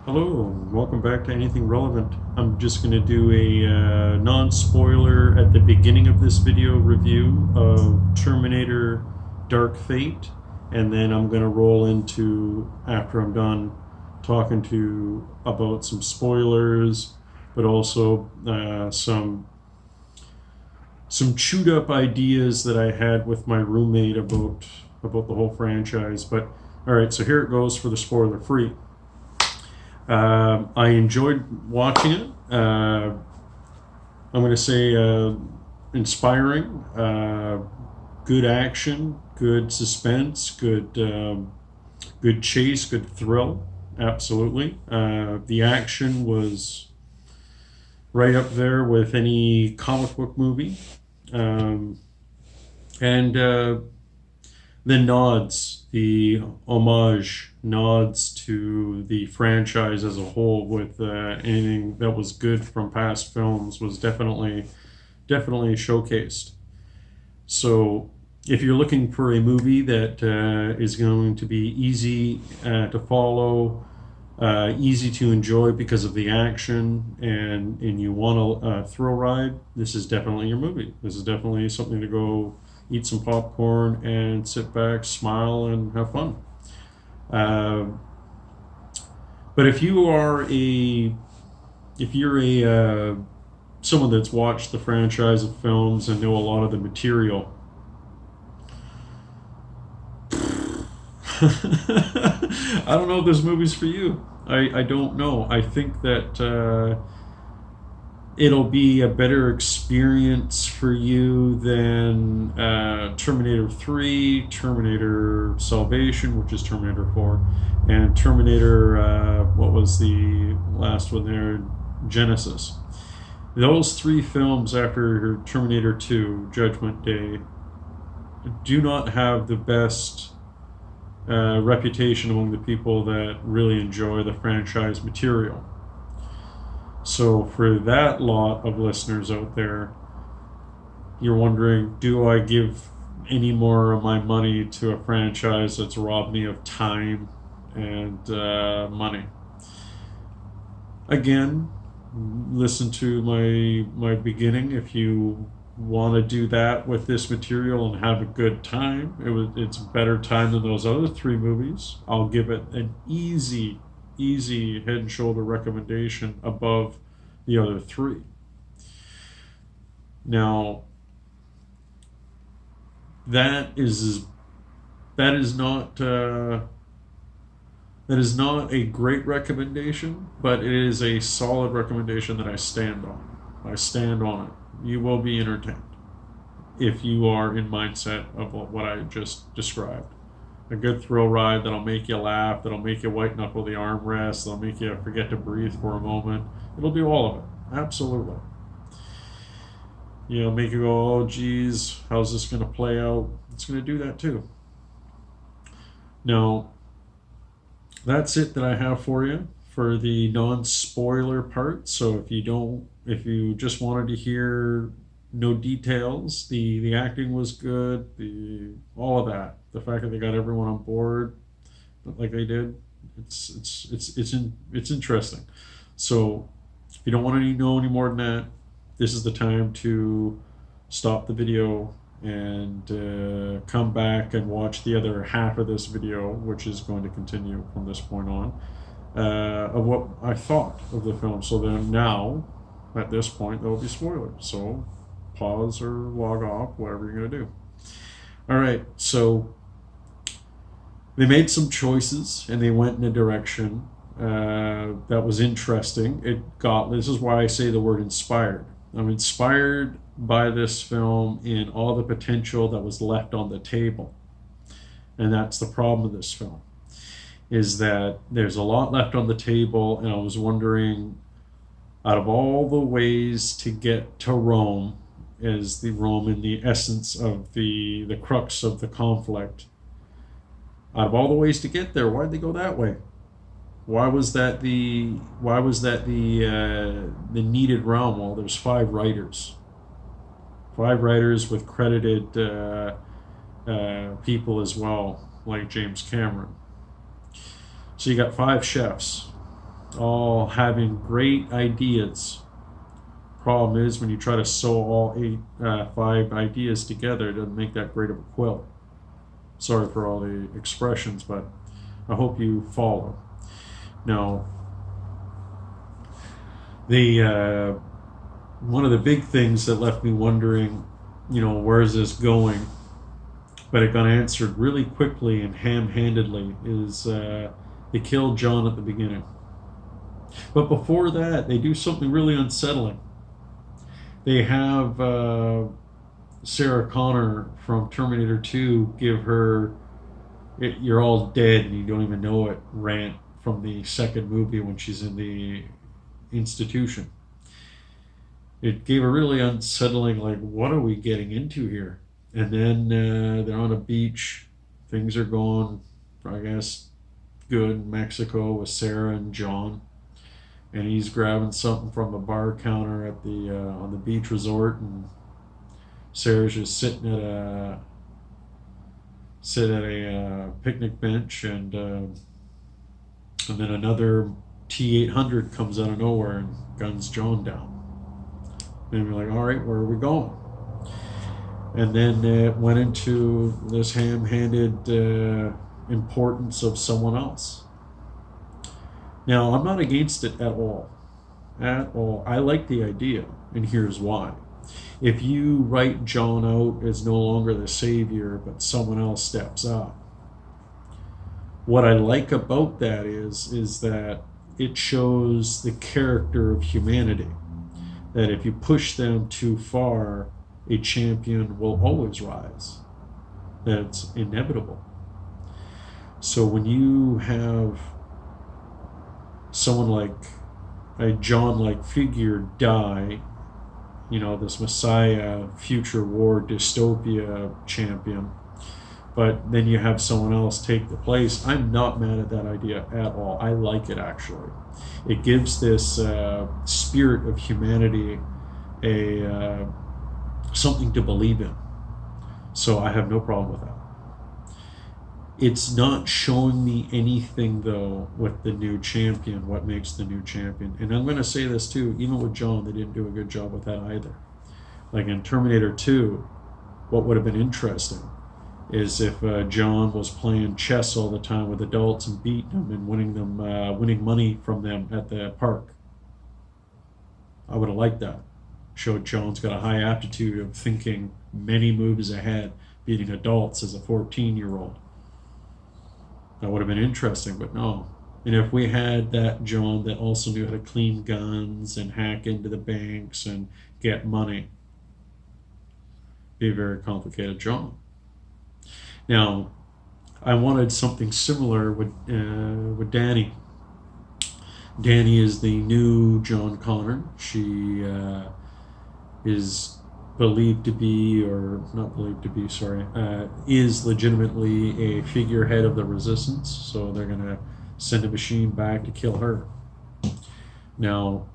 Hello, and welcome back to Anything Relevant. I'm just going to do a non-spoiler at the beginning of this video review of Terminator Dark Fate, and then I'm going to roll into, after I'm done, talking to about some spoilers, but also some chewed up ideas that I had with my roommate about the whole franchise. But all right, so here it goes for the spoiler free. I enjoyed watching it. I'm going to say inspiring, good action, good suspense, good chase, good thrill. Absolutely. The action was right up there with any comic book movie. And the nods, the homage nods to the franchise as a whole with anything that was good from past films was definitely showcased. So if you're looking for a movie that is going to be easy to follow, easy to enjoy because of the action, and you want a thrill ride, this is definitely your movie. This is definitely something to go eat some popcorn and sit back, smile, and have fun. But if you're a someone that's watched the franchise of films and know a lot of the material, I don't know if there's movies for you. I don't know. I think that it'll be a better experience for you than Terminator 3, Terminator Salvation, which is Terminator 4, and Terminator, what was the last one there? Genesis. Those three films after Terminator 2, Judgment Day, do not have the best reputation among the people that really enjoy the franchise material. So for that lot of listeners out there, you're wondering, do I give any more of my money to a franchise that's robbed me of time and money? Again, listen to my beginning. If you want to do that with this material and have a good time, it's a better time than those other three movies. I'll give it an easy head and shoulder recommendation above the other three. Now, that is not a great recommendation, but it is a solid recommendation that I stand on. I stand on it. You will be entertained if you are in mindset of what I just described. A good thrill ride that'll make you laugh, that'll make you white knuckle the armrest, that'll make you forget to breathe for a moment. It'll do all of it. Absolutely. Make you go, oh geez, how's this going to play out? It's going to do that too. Now, that's it that I have for you for the non-spoiler part. So if you just wanted to hear no details, the acting was good, all of that, the fact that they got everyone on board like they did, it's interesting. So if you don't want to know any more than that, this is the time to stop the video and come back and watch the other half of this video, which is going to continue from this point on, of what I thought of the film. So then now, at this point, there will be spoilers. So pause or log off, whatever you're going to do. All right, so they made some choices and they went in a direction that was interesting. This is why I say the word inspired. I'm inspired by this film in all the potential that was left on the table. And that's the problem with this film, is that there's a lot left on the table, and I was wondering, out of all the ways to get to Rome, is the Rome in the essence of the crux of the conflict, out of all the ways to get there, why'd they go that way? Why was that the needed realm? Well, there's five writers with credited people as well, like James Cameron. So you got five chefs, all having great ideas. Problem is, when you try to sew all five ideas together, it doesn't make that great of a quilt. Sorry for all the expressions, but I hope you follow. Now, the one of the big things that left me wondering, where is this going? But it got answered really quickly and ham-handedly. Is they killed John at the beginning, but before that, they do something really unsettling. They have Sarah Connor from Terminator 2 give her "you're all dead and you don't even know it" rant from the second movie when she's in the institution. It gave a really unsettling, like, what are we getting into here? And then they're on a beach. Things are going, I guess, good in Mexico with Sarah and John. And he's grabbing something from a bar counter at the on the beach resort, and Sarah's just sitting at a picnic bench, and then another T-800 comes out of nowhere and guns John down. And we're like, all right, where are we going? And then it went into this ham-handed importance of someone else. Now, I'm not against it at all. At all. I like the idea, and here's why. If you write John out as no longer the savior, but someone else steps up, what I like about that is that it shows the character of humanity. That if you push them too far, a champion will always rise. That's inevitable. So when you have someone like a John-like figure die, this Messiah, future war, dystopia champion, but then you have someone else take the place, I'm not mad at that idea at all. I like it, actually. It gives this spirit of humanity a something to believe in. So I have no problem with that. It's not showing me anything, though, with the new champion, what makes the new champion. And I'm going to say this, too, even with John, they didn't do a good job with that either. Like in Terminator 2, what would have been interesting is if John was playing chess all the time with adults and beating them and winning money from them at the park. I would have liked that. Showed John's got a high aptitude of thinking many moves ahead, beating adults as a 14-year-old. That would have been interesting, but no. And if we had that John that also knew how to clean guns and hack into the banks and get money, be a very complicated John. Now, I wanted something similar with Dani. Dani is the new John Connor. She is believed to be, or not believed to be, sorry, is legitimately a figurehead of the resistance. So they're going to send a machine back to kill her. Now,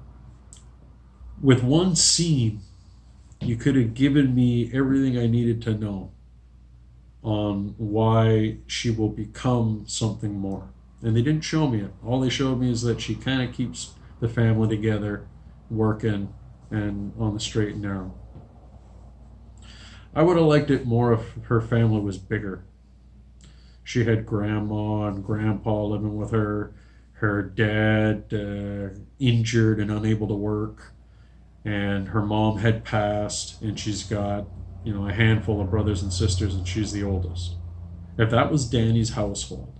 with one scene, you could have given me everything I needed to know on why she will become something more. And they didn't show me it. All they showed me is that she kind of keeps the family together, working, and on the straight and narrow. I would have liked it more if her family was bigger. She had grandma and grandpa living with her, her dad injured and unable to work, and her mom had passed, and she's got a handful of brothers and sisters, and she's the oldest. If that was Dani's household,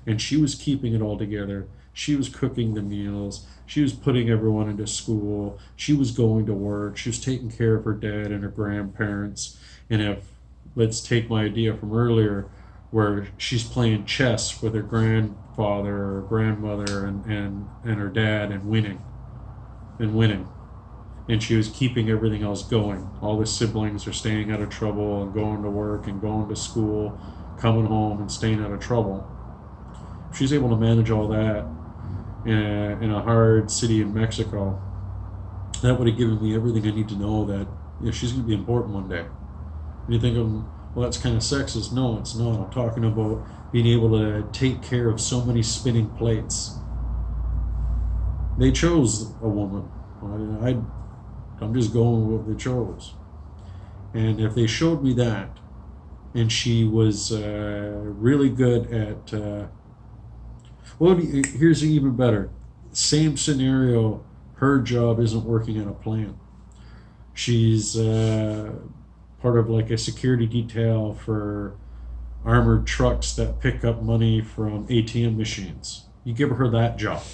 and she was keeping it all together, she was cooking the meals, she was putting everyone into school, she was going to work, she was taking care of her dad and her grandparents. And if, let's take my idea from earlier, where she's playing chess with her grandfather or grandmother and her dad and winning. And she was keeping everything else going. All the siblings are staying out of trouble and going to work and going to school, coming home and staying out of trouble. She's able to manage all that in a hard city in Mexico. That would have given me everything I need to know that she's going to be important one day. And you think, well, that's kind of sexist. No, it's not. I'm talking about being able to take care of so many spinning plates. They chose a woman. I'm just going with what they chose. And if they showed me that, and she was really good at, well, here's even better. Same scenario. Her job isn't working at a plant. She's part of like a security detail for armored trucks that pick up money from ATM machines. You give her that job,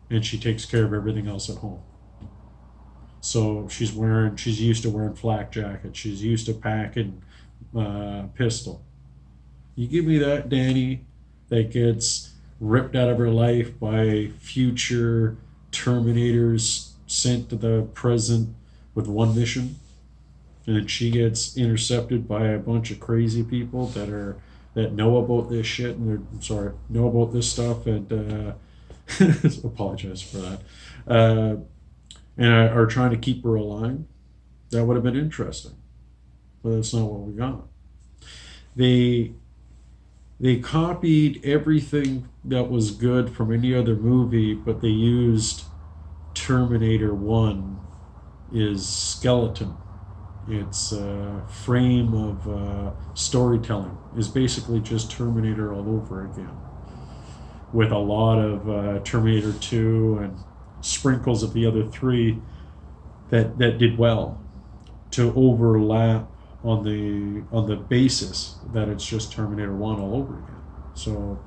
and she takes care of everything else at home. So she's used to wearing flak jackets. She's used to packing pistol. You give me that Danny that gets ripped out of her life by future Terminators sent to the present with one mission, and then she gets intercepted by a bunch of crazy people that know about this shit and know about this stuff and apologize for that, and are trying to keep her alive. That would have been interesting, but that's not what we got. They copied everything that was good from any other movie, but they used Terminator 1 is skeleton. Its frame of storytelling is basically just Terminator all over again, with a lot of Terminator 2 and sprinkles of the other three that did well to overlap on the basis that it's just Terminator 1 all over again. So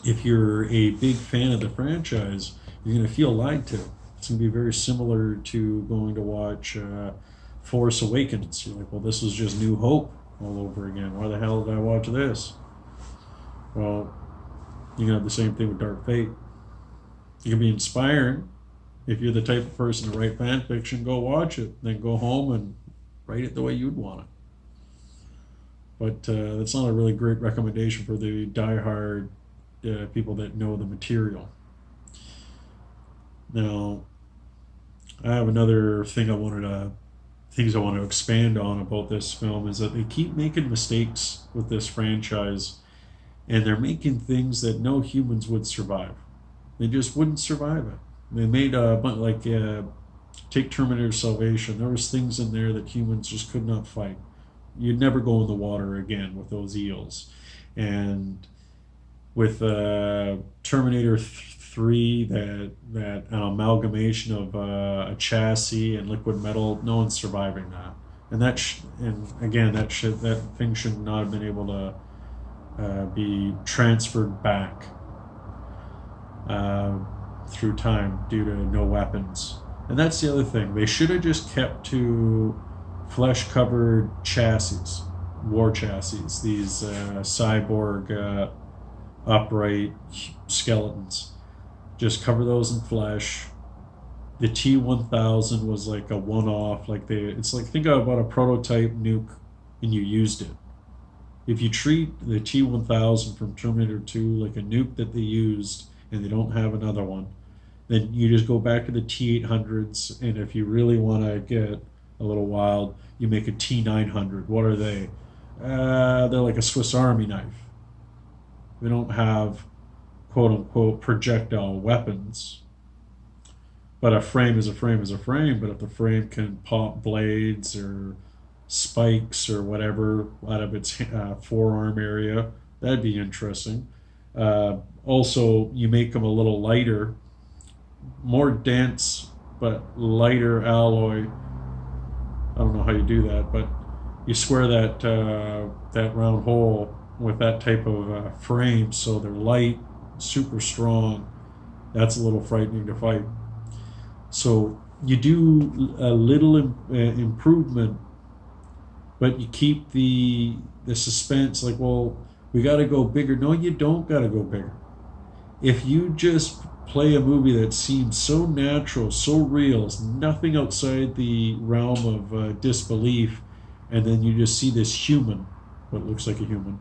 if you're a big fan of the franchise, you're going to feel lied to. It's going to be very similar to going to watch Force Awakens. You're like, well, this is just New Hope all over again. Why the hell did I watch this? Well, you can have the same thing with Dark Fate. It can be inspiring. If you're the type of person to write fan fiction, go watch it. Then go home and write it the way you'd want it. But that's not a really great recommendation for the diehard people that know the material. Now, I have another things I want to expand on about this film is that they keep making mistakes with this franchise, and they're making things that no humans would survive. They just wouldn't survive it. They made take Terminator Salvation. There was things in there that humans just could not fight. You'd never go in the water again with those eels. And with Terminator 3, that amalgamation of a chassis and liquid metal, no one's surviving that. And that thing should not have been able to be transferred back through time due to no weapons. And that's the other thing. They should have just kept to flesh-covered chassis, war chassis, these cyborg upright skeletons. Just cover those in flesh. The T-1000 was like a one-off. It's like, think about a prototype nuke and you used it. If you treat the T-1000 from Terminator 2 like a nuke that they used and they don't have another one, then you just go back to the T-800s, and if you really want to get a little wild, you make a T-900. What are they? They're like a Swiss Army knife. They don't have quote-unquote projectile weapons. But a frame is a frame is a frame, but if the frame can pop blades or spikes or whatever out of its forearm area, that'd be interesting. Also, you make them a little lighter, more dense, but lighter alloy. I don't know how you do that, but you square that round hole with that type of frame, so they're light, super strong. That's a little frightening to fight. So you do a little improvement, but you keep the suspense. Like, well, we got to go bigger. No, you don't got to go bigger. If you just play a movie that seems so natural, so real, it's nothing outside the realm of disbelief, and then you just see this human, what looks like a human,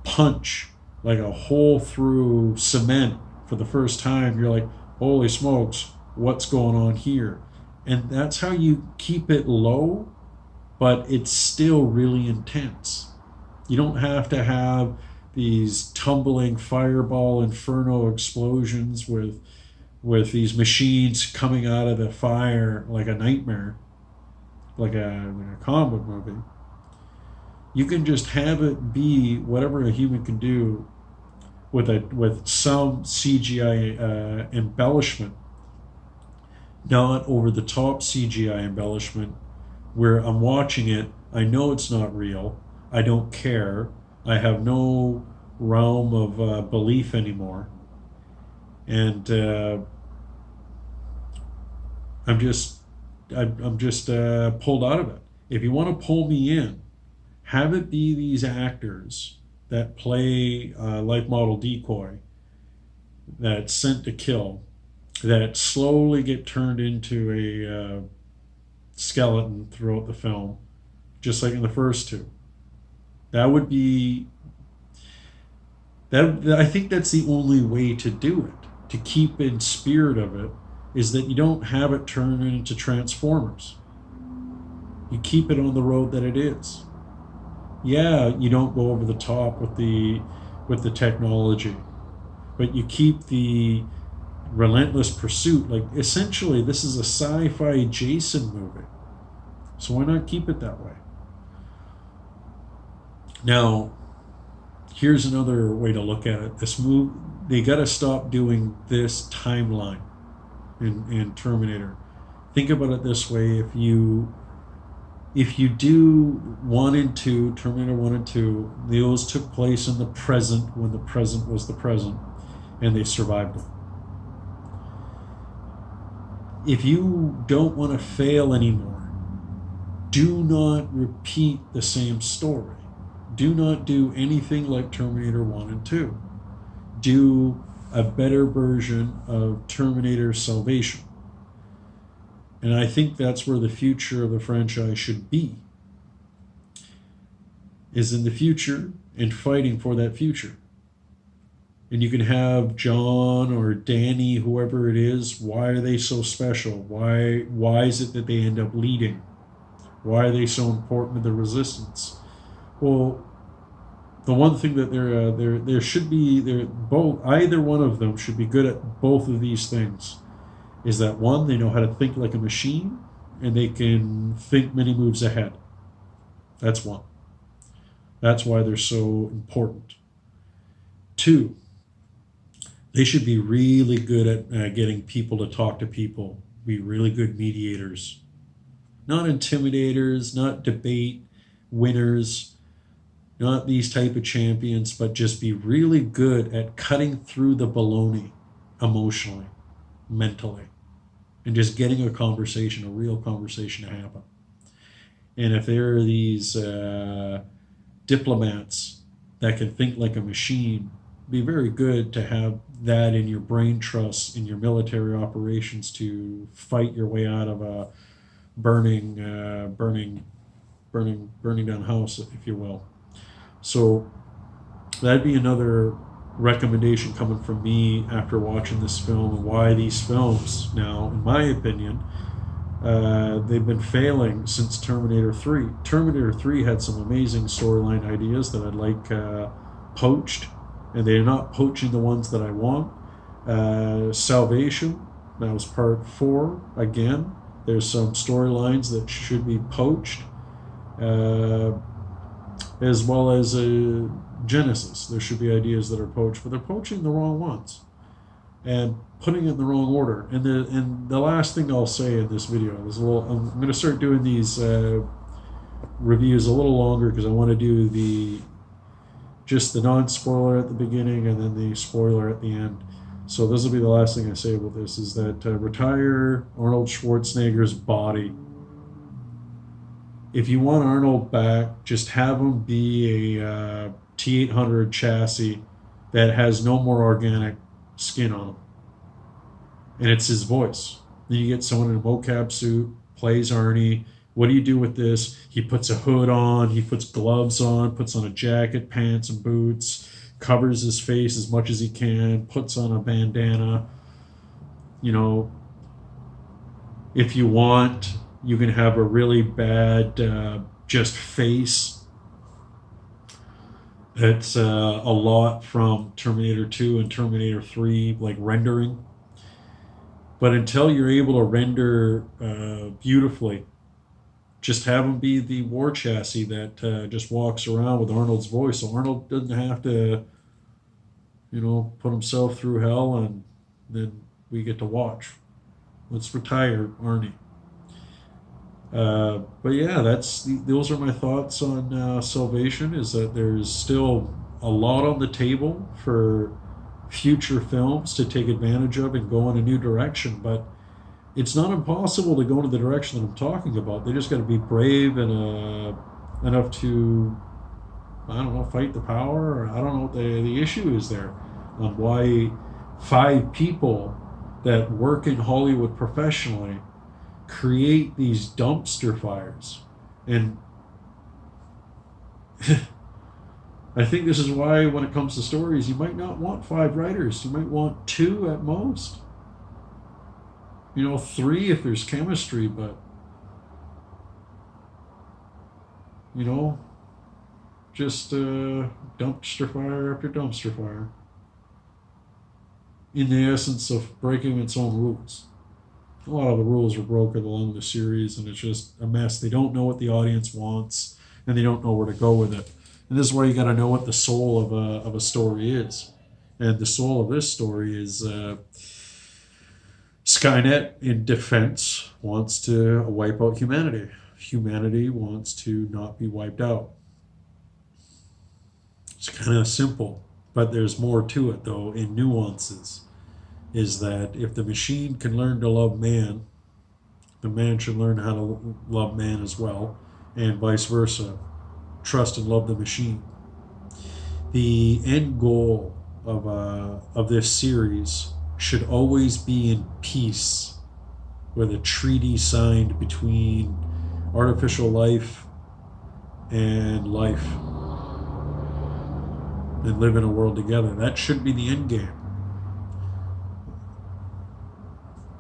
punch like a hole through cement for the first time, you're like, holy smokes, what's going on here? And that's how you keep it low, but it's still really intense. You don't have to have these tumbling fireball inferno explosions with with these machines coming out of the fire like a nightmare, like a comic book movie. You can just have it be whatever a human can do with some CGI embellishment, not over the top CGI embellishment where I'm watching it, I know it's not real, I don't care, I have no realm of belief anymore, and I'm just I'm just pulled out of it. If you want to pull me in, have it be these actors that play life model decoy, that sent to kill, that slowly get turned into a skeleton throughout the film, just like in the first two. That would be that. I think that's the only way to do it. To keep in spirit of it is that you don't have it turn into Transformers. You keep it on the road that it is. Yeah, you don't go over the top with the technology, but you keep the relentless pursuit. Like essentially, this is a sci-fi Jason movie, so why not keep it that way? Now, here's another way to look at it. This move, they got to stop doing this timeline in Terminator. Think about it this way: if you do 1 and 2, Terminator 1 and 2, those took place in the present when the present was the present, and they survived it. If you don't want to fail anymore, do not repeat the same story. Do not do anything like Terminator 1 and 2. Do a better version of Terminator Salvation. And I think that's where the future of the franchise should be. Is in the future and fighting for that future. And you can have John or Danny, whoever it is, why are they so special? Why is it that they end up leading? Why are they so important to the resistance? Well, the one thing that there should be, they're both, either one of them should be good at both of these things. Is that one, they know how to think like a machine, and they can think many moves ahead. That's one. That's why they're so important. 2, they should be really good at getting people to talk to people, be really good mediators. Not intimidators, not debate winners, not these type of champions, but just be really good at cutting through the baloney emotionally, mentally, and just getting a conversation, a real conversation to happen. And if there are these diplomats that can think like a machine, be very good to have that in your brain trust in your military operations to fight your way out of a burning down house, if you will. So that'd be another recommendation coming from me after watching this film, and why these films now, in my opinion, they've been failing since Terminator 3. Terminator 3 had some amazing storyline ideas that I'd like poached, and they're not poaching the ones that I want. Salvation, that was part 4. Again, there's some storylines that should be poached, as well as Genesis. There should be ideas that are poached, but they're poaching the wrong ones and putting it in the wrong order. And the last thing I'll say in this video is I'm going to start doing these reviews a little longer, because I want to do just the non-spoiler at the beginning and then the spoiler at the end. So this will be the last thing I say about this, is that retire Arnold Schwarzenegger's body. If you want Arnold back, just have him be a T800 chassis that has no more organic skin on him. And it's his voice. Then you get someone in a mocap suit, plays Arnie. What do you do with this? He puts a hood on, he puts gloves on, puts on a jacket, pants, and boots, covers his face as much as he can, puts on a bandana. You know, if you want, you can have a really bad just face. That's a lot from Terminator 2 and Terminator 3, like rendering. But until you're able to render beautifully, just have him be the war chassis that just walks around with Arnold's voice. So Arnold doesn't have to, put himself through hell, and then we get to watch. Let's retire Arnie. But yeah, those are my thoughts on Salvation. Is that there's still a lot on the table for future films to take advantage of and go in a new direction, but it's not impossible to go in the direction that I'm talking about. They just got to be brave and enough to, I don't know, fight the power. Or I don't know what the issue is there on why 5 people that work in Hollywood professionally create these dumpster fires. And I think this is why when it comes to stories, you might not want 5 writers. You might want 2 at most. 3 if there's chemistry, but just dumpster fire after dumpster fire. In the essence of breaking its own rules. A lot of the rules are broken along the series, and it's just a mess. They don't know what the audience wants, and they don't know where to go with it. And this is why you got to know what the soul of a story is. And the soul of this story is Skynet, in defense, wants to wipe out humanity. Humanity wants to not be wiped out. It's kind of simple, but there's more to it, though, in nuances. Is that if the machine can learn to love man, the man should learn how to love man as well, and vice versa. Trust and love the machine. The end goal of this series should always be in peace, with a treaty signed between artificial life and life, and live in a world together. That should be the end game.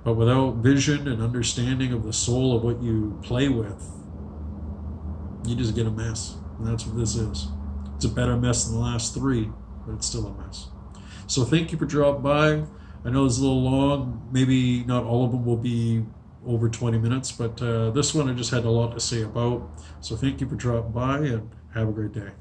But without vision and understanding of the soul of what you play with, you just get a mess. And that's what this is. It's a better mess than the last 3, but it's still a mess. So thank you for dropping by. I know it's a little long. Maybe not all of them will be over 20 minutes, but this one I just had a lot to say about. So thank you for dropping by, and have a great day.